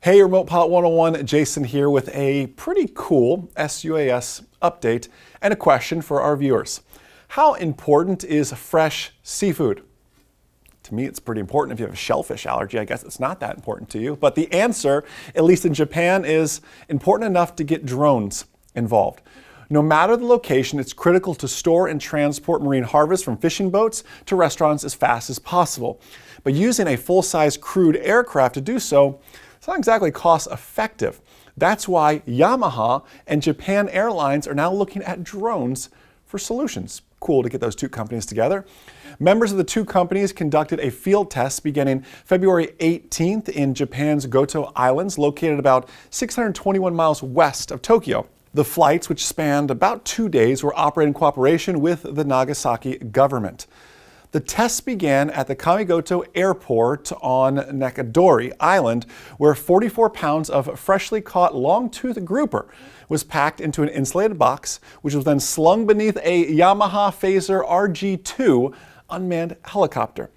Hey, Remote Pilot 101, Jason here with a pretty cool SUAS update and a question for our viewers. How important is fresh seafood? To me, it's pretty important. If you have a shellfish allergy, I guess it's not that important to you. But the answer, at least in Japan, is important enough to get drones involved. No matter the location, it's critical to store and transport marine harvest from fishing boats to restaurants as fast as possible. But using a full-size crewed aircraft to do so, it's not exactly cost effective. That's why Yamaha and Japan Airlines are now looking at drones for solutions. Cool to get those two companies together. Members of the two companies conducted a field test beginning February 18th in Japan's Goto Islands, located about 621 miles west of Tokyo. The flights, which spanned about 2 days, were operated in cooperation with the Nagasaki government. The tests began at the Kamigoto Airport on Nakadori Island, where 44 pounds of freshly caught long-toothed grouper was packed into an insulated box, which was then slung beneath a Yamaha Phaser RG-2 unmanned helicopter.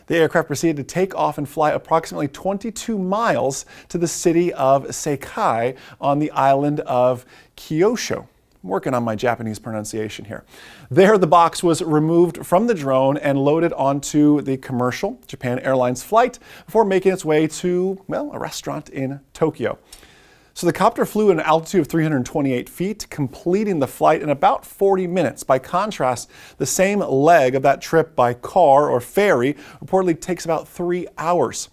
The aircraft proceeded to take off and fly approximately 22 miles to the city of Seikai on the island of Kyushu. I'm working on my Japanese pronunciation here. There, the box was removed from the drone and loaded onto the commercial Japan Airlines flight before making its way to, well, a restaurant in Tokyo. So the copter flew at an altitude of 328 feet, completing the flight in about 40 minutes. By contrast, the same leg of that trip by car or ferry reportedly takes about 3 hours.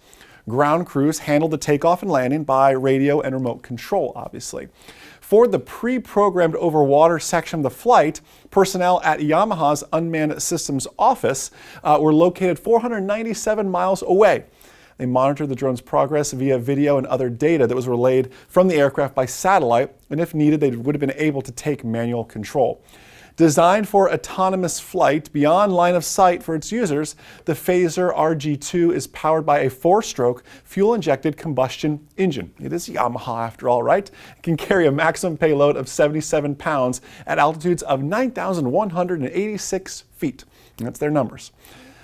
Ground crews handled the takeoff and landing by radio and remote control, obviously. For the pre-programmed over-water section of the flight, personnel at Yamaha's Unmanned Systems office were located 497 miles away. They monitored the drone's progress via video and other data that was relayed from the aircraft by satellite, and if needed, they would have been able to take manual control. Designed for autonomous flight beyond line of sight for its users, the Phaser RG-2 is powered by a 4-stroke fuel-injected combustion engine. It is Yamaha after all, right? It can carry a maximum payload of 77 pounds at altitudes of 9,186 feet. And that's their numbers.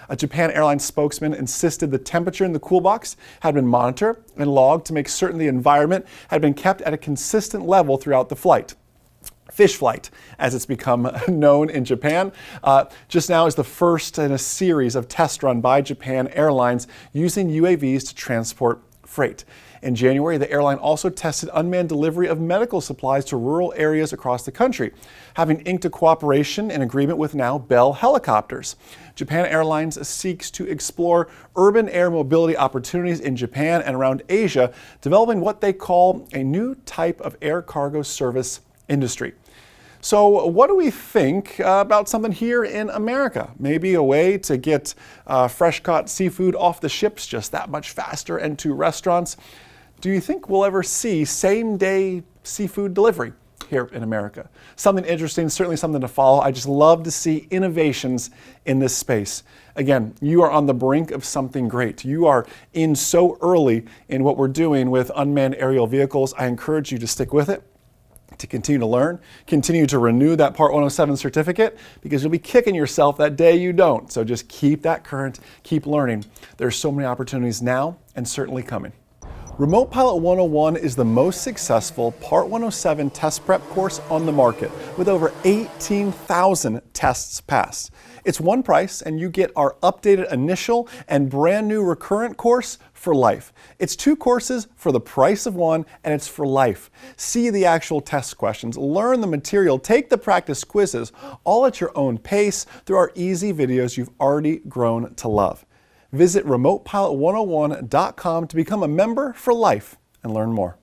A Japan Airlines spokesman insisted the temperature in the cool box had been monitored and logged to make certain the environment had been kept at a consistent level throughout the flight. Fish flight, as it's become known in Japan, just now is the first in a series of tests run by Japan Airlines using UAVs to transport freight. In January, the airline also tested unmanned delivery of medical supplies to rural areas across the country, having inked a cooperation and agreement with now Bell Helicopters. Japan Airlines seeks to explore urban air mobility opportunities in Japan and around Asia, developing what they call a new type of air cargo service industry. So what do we think about something here in America? Maybe a way to get fresh caught seafood off the ships just that much faster and to restaurants. Do you think we'll ever see same-day seafood delivery here in America? Something interesting, certainly something to follow. I just love to see innovations in this space. Again, you are on the brink of something great. You are in so early in what we're doing with unmanned aerial vehicles. I encourage you to stick with it, to continue to learn, continue to renew that Part 107 certificate, because you'll be kicking yourself that day you don't. So just keep that current, keep learning. There's so many opportunities now and certainly coming. Remote Pilot 101 is the most successful Part 107 test prep course on the market, with over 18,000 tests passed. It's one price, and you get our updated initial and brand new recurrent course for life. It's 2 courses for the price of one, and it's for life. See the actual test questions, learn the material, take the practice quizzes, all at your own pace through our easy videos you've already grown to love. Visit remotepilot101.com to become a member for life and learn more.